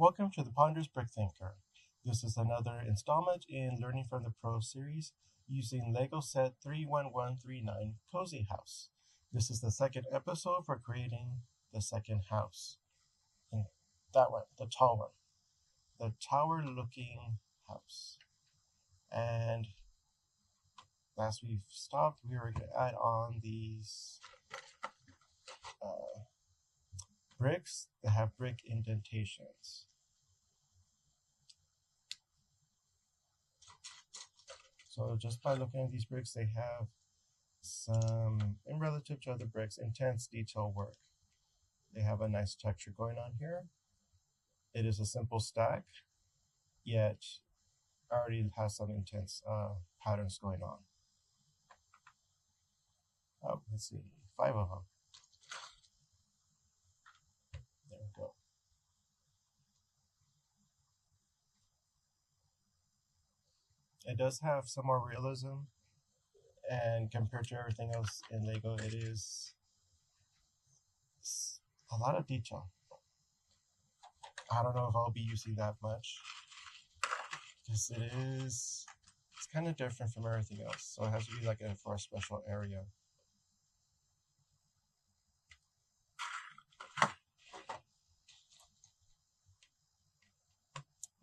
Welcome to the Ponderous Brick Thinker. This is another installment in Learning from the Pro series using Lego set 31139 Cozy House. This is the second episode for creating the second house. And that one, the tall one, the tower looking house. And last we stopped, we were going to add on these bricks that have brick indentations. So just by looking at these bricks, they have some, in relative to other bricks, intense detail work. They have a nice texture going on here. It is a simple stack, yet already has some intense patterns going on. Oh, let's see, 5 of them. There we go. It does have some more realism, and compared to everything else in Lego, it is a lot of detail. I don't know if I'll be using that much, because it's kind of different from everything else, so it has to be like for a special area.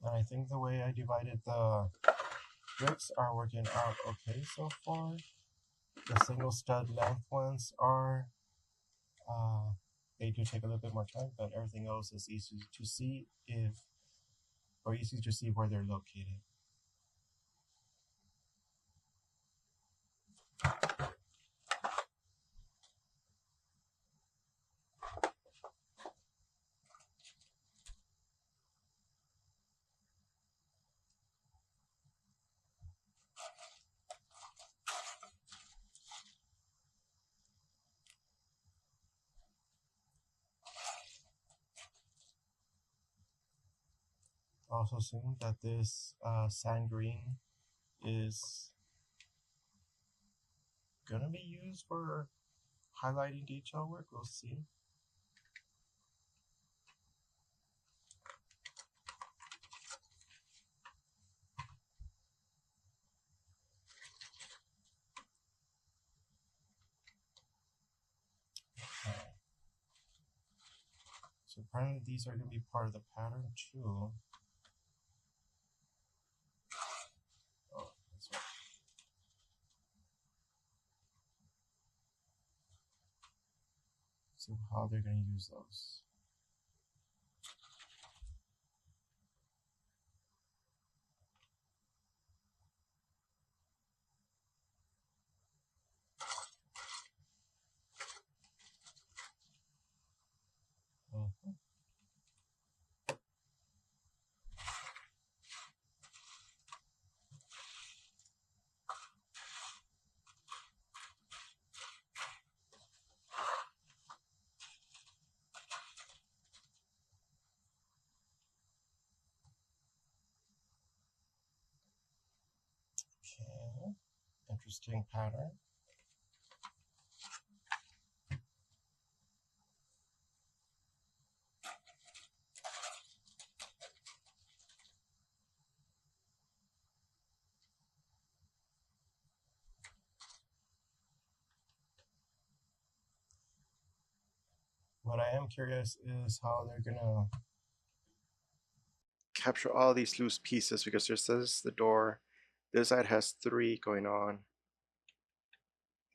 And I think the way I divided the bricks are working out okay so far. The single stud length ones are, they do take a little bit more time, but everything else is easy to see easy to see where they're located. Also seeing that this sand green is gonna be used for highlighting detail work. We'll see. So apparently these are gonna be part of the pattern too. Oh, that's right. See how they're gonna use those. Okay, interesting pattern. What I am curious is how they're gonna capture all these loose pieces, because this is the door. This side has 3 going on.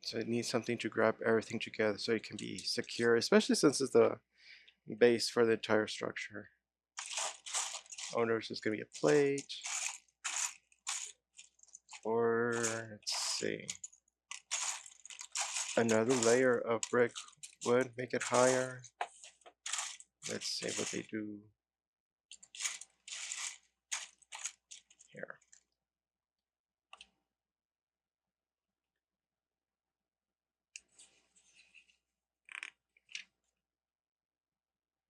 So it needs something to grab everything together so it can be secure, especially since it's the base for the entire structure. I wonder if it's going to be a plate, or let's see, another layer of brick would make it higher. Let's see what they do here.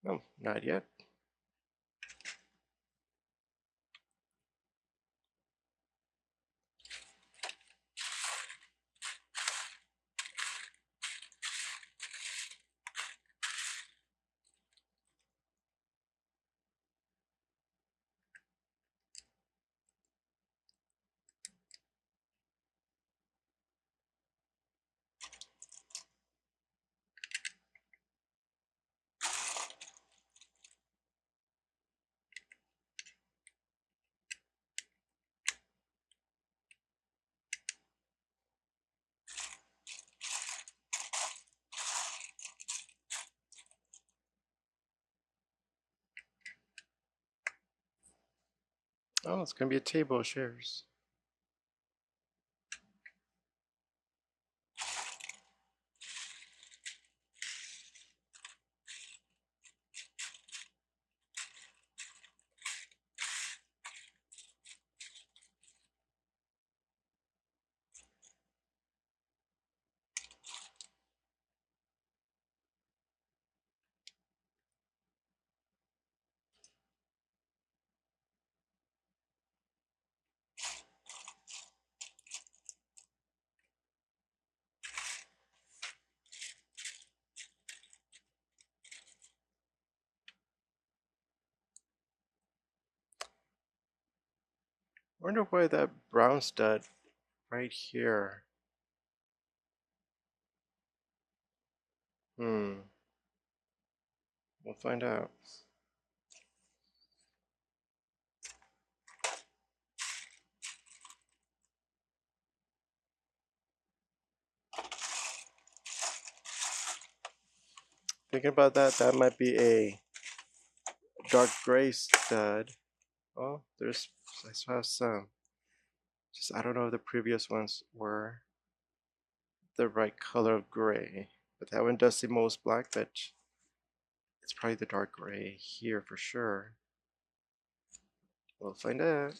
No, not yet. Oh, it's gonna be a table of chairs. Wonder why that brown stud right here. We'll find out. Thinking about that, that might be a dark gray stud. Oh, I still have some. Just, I don't know if the previous ones were the right color of gray. But that one does seem most black, but it's probably the dark gray here for sure. We'll find out.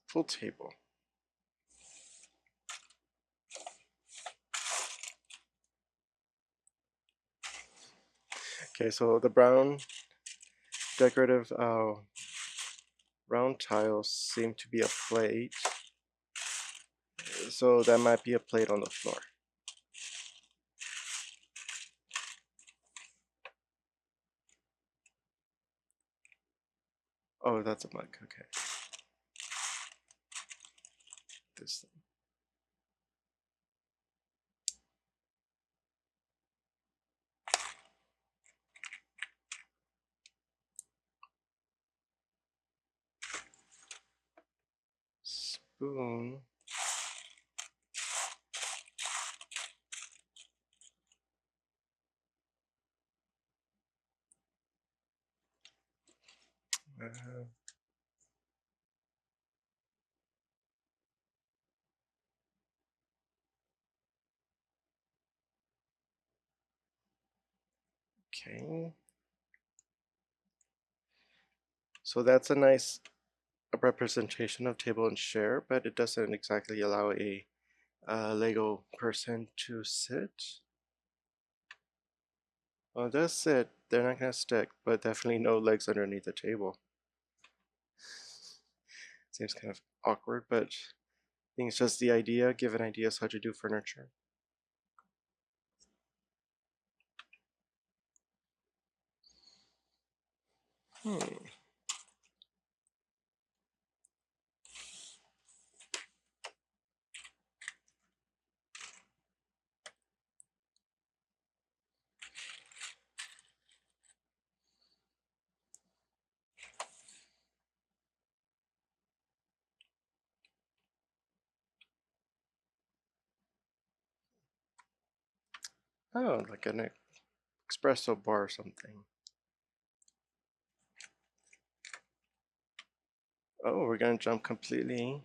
Full table. Okay, so the brown decorative round tiles seem to be a plate. So that might be a plate on the floor. Oh, that's a mug. Okay. This thing. Spoon. Uh, okay. So that's a nice representation of table and chair, but it doesn't exactly allow a Lego person to sit. Well, it does sit. They're not gonna stick, but definitely no legs underneath the table. Seems kind of awkward, but I think it's just the idea, giving ideas how to do furniture. Hmm. Oh, like an espresso bar or something. Oh, we're gonna jump completely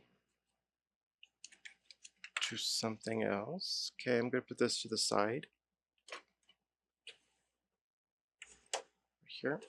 to something else. Okay, I'm gonna put this to the side. Here.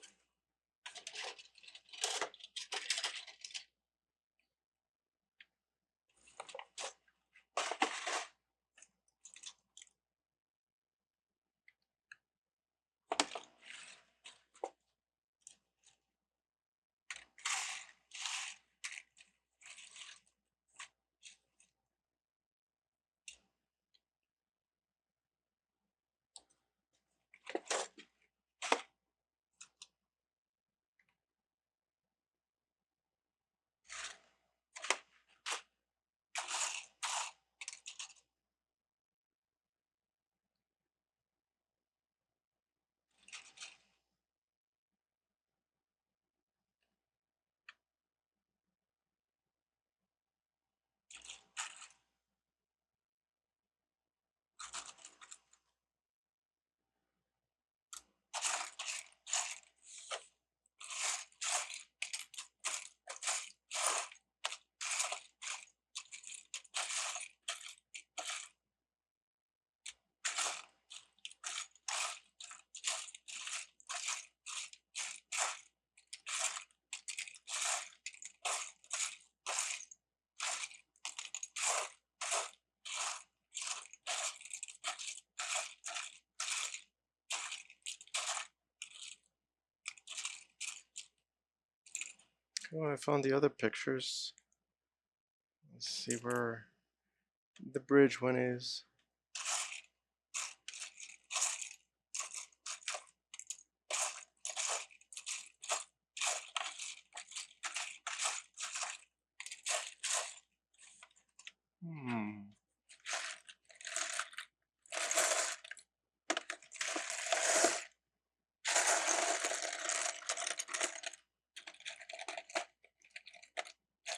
Oh, I found the other pictures. Let's see where the bridge one is. Hmm.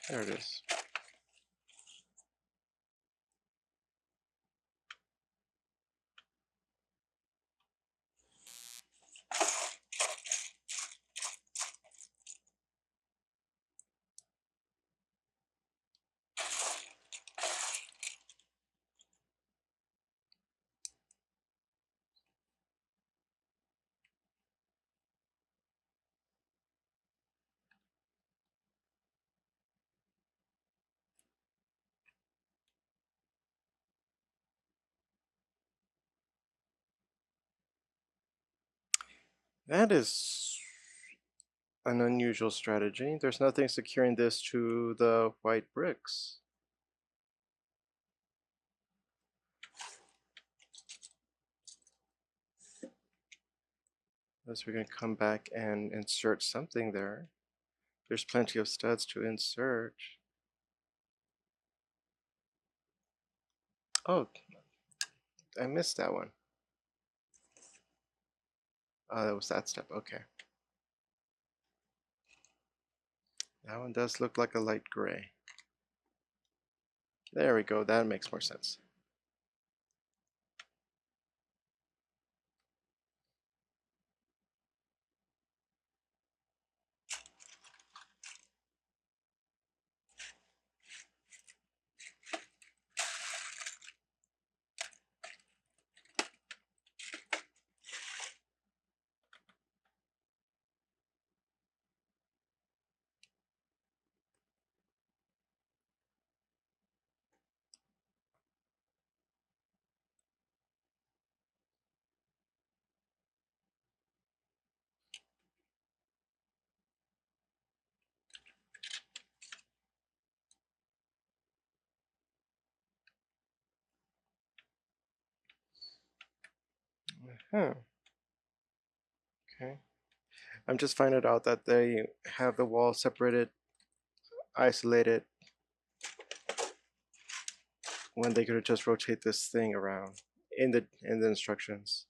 There it is. That is an unusual strategy. There's nothing securing this to the white bricks. Unless we can come back and insert something there. There's plenty of studs to insert. Oh, I missed that one. Oh, that was that step. Okay. That one does look like a light gray. There we go. That makes more sense. Huh. Okay. I'm just finding out that they have the wall separated, isolated, when they could just rotate this thing around in the instructions.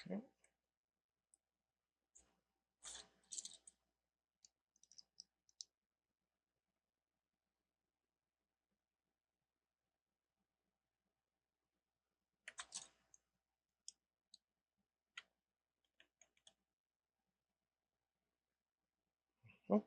Okay. Oh.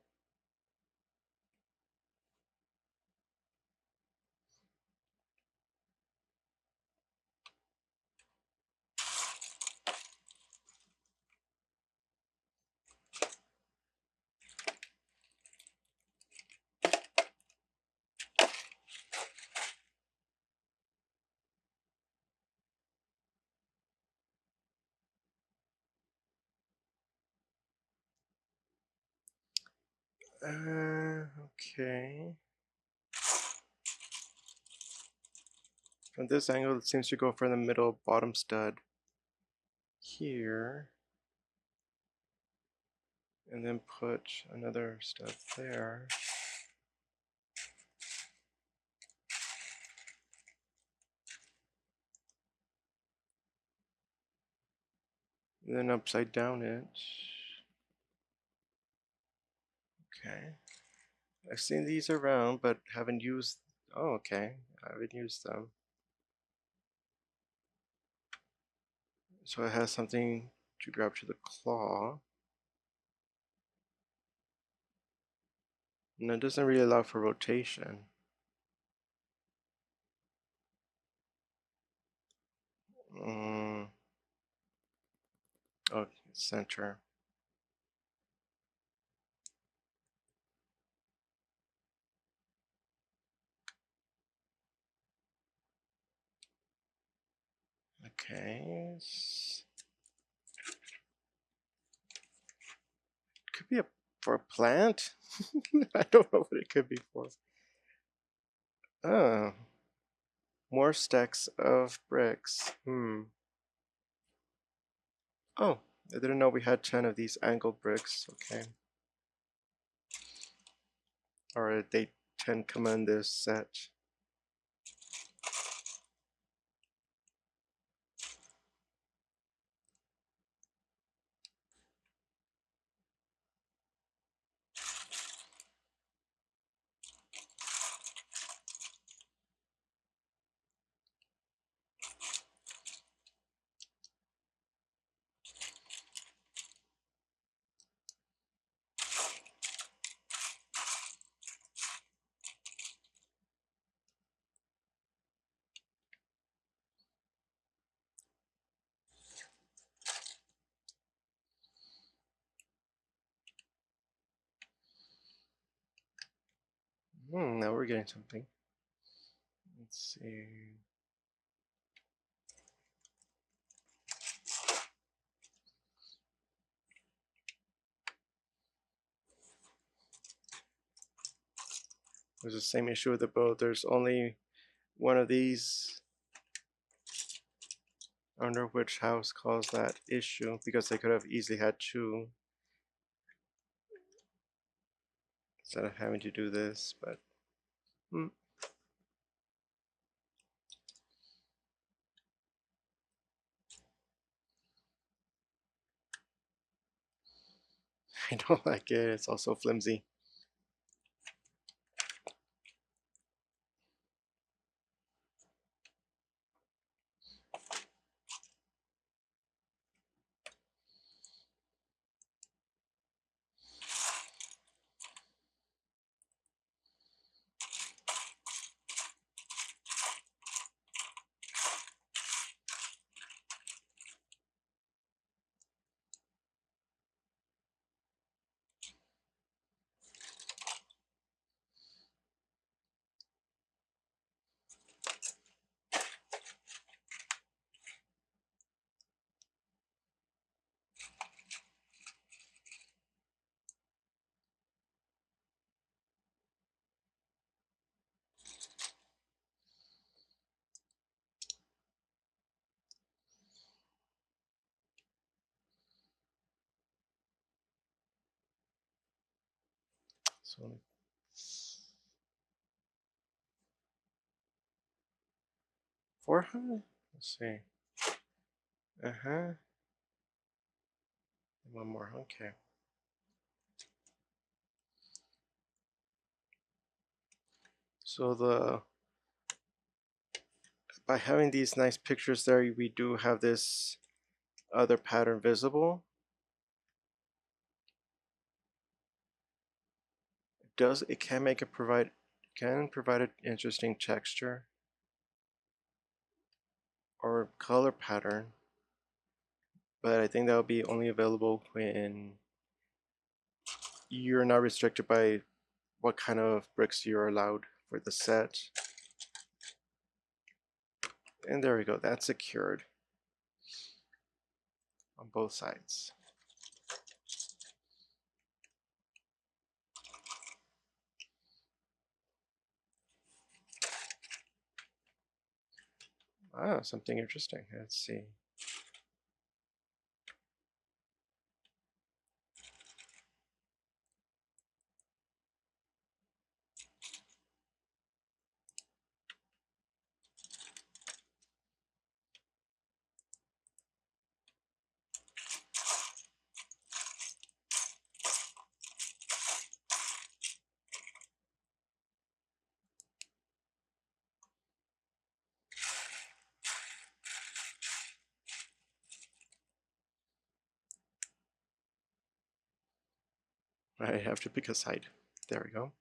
Okay. From this angle, it seems to go from the middle bottom stud here, and then put another stud there. And then upside down it. Okay. I've seen these around, but haven't used. Oh, okay. I haven't used them. So it has something to grab to the claw. And it doesn't really allow for rotation. Oh, center. Okay. Could be for a plant. I don't know what it could be for. Oh, more stacks of bricks. Oh, I didn't know we had 10 of these angled bricks. Okay. Or they 10 come in this set. Now we're getting something. Let's see. There's the same issue with the boat. There's only one of these. I wonder which house caused that issue, because they could have easily had two instead of having to do this, but I don't like it. It's also flimsy. So 400? Let's see. Uh-huh. One more. Okay. So by having these nice pictures there, we do have this other pattern visible. It can make it provide an interesting texture or color pattern, but I think that will be only available when you're not restricted by what kind of bricks you're allowed for the set. And there we go, that's secured on both sides. Ah, something interesting. Let's see. I have to pick a side. There we go.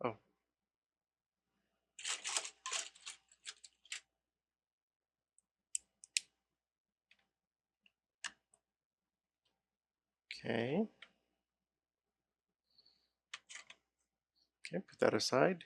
Oh, okay. Okay, put that aside.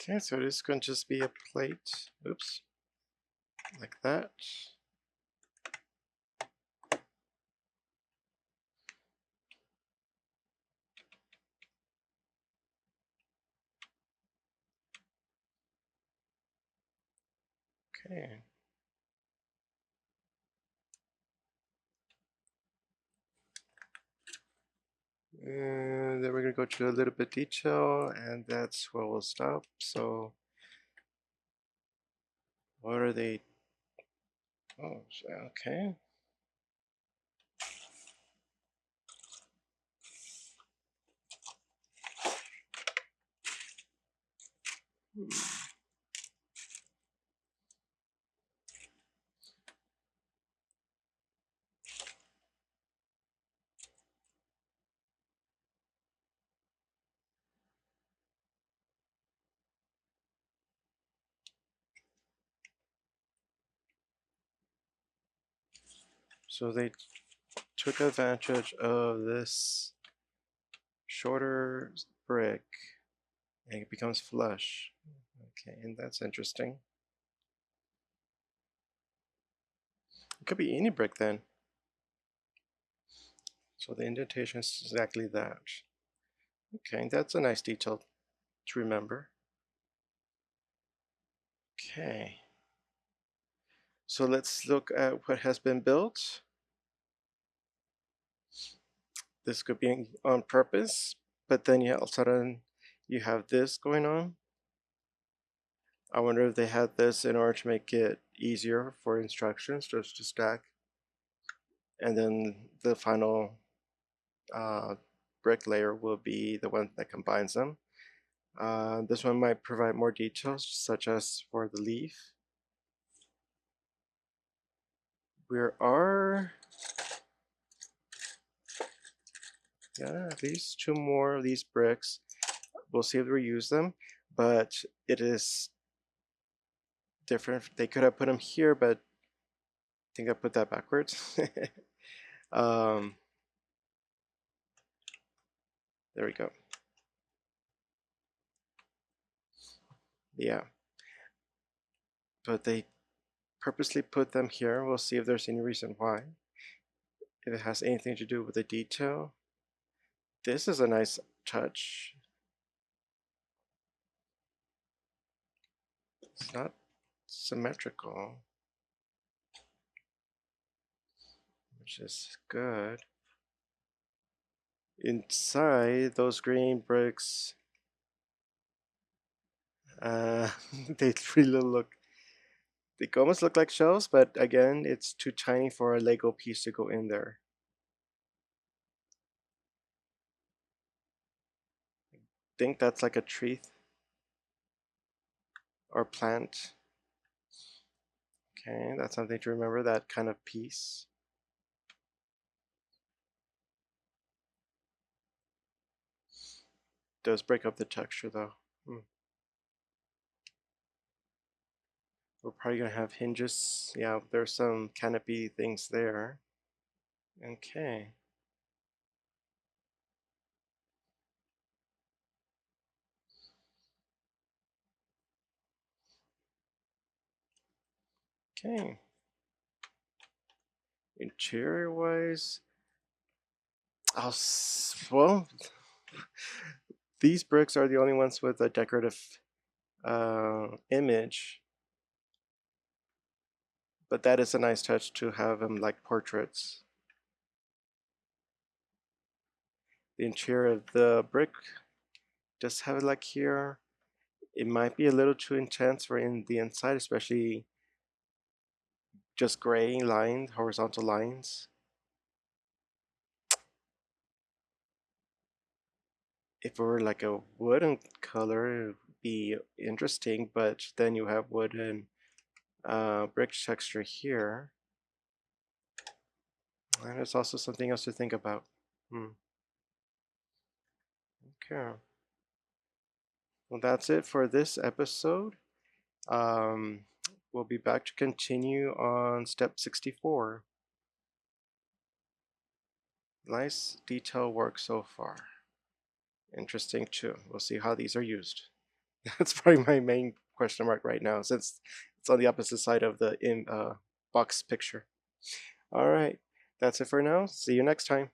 Okay, so this is going to just be a plate. Oops. Like that. Okay. And then we're going to go to a little bit detail, and that's where we'll stop. So, what are they? Oh, okay. So they took advantage of this shorter brick and it becomes flush. Okay, and that's interesting. It could be any brick then. So the indentation is exactly that. Okay, that's a nice detail to remember. Okay. So let's look at what has been built. This could be on purpose, but then all of a sudden you have this going on. I wonder if they had this in order to make it easier for instructions just to stack. And then the final brick layer will be the one that combines them. This one might provide more details, such as for the leaf. There are at least 2 more of these bricks. We'll see if we reuse them, but it is different. They could have put them here, but I think I put that backwards. um, there we go. Yeah, but they purposely put them here. We'll see if there's any reason why. If it has anything to do with the detail. This is a nice touch. It's not symmetrical, which is good. Inside those green bricks, they really look, they almost look like shells, but again, it's too tiny for a Lego piece to go in there. I think that's like a tree or plant. Okay, that's something to remember, that kind of piece. Does break up the texture though. We're probably gonna have hinges. Yeah, there's some canopy things there. Okay. Okay. Interior wise, well, these bricks are the only ones with a decorative image, but that is a nice touch to have them like portraits. The interior of the brick does have it like here. It might be a little too intense for in the inside, especially just gray lines, horizontal lines. If it were like a wooden color, it would be interesting, but then you have wooden brick texture here. And it's also something else to think about. Okay. Well, that's it for this episode. Um, we'll be back to continue on step 64. Nice detail work so far. Interesting too. We'll see how these are used. That's probably my main question mark right now, since it's on the opposite side of the box picture. All right, that's it for now. See you next time.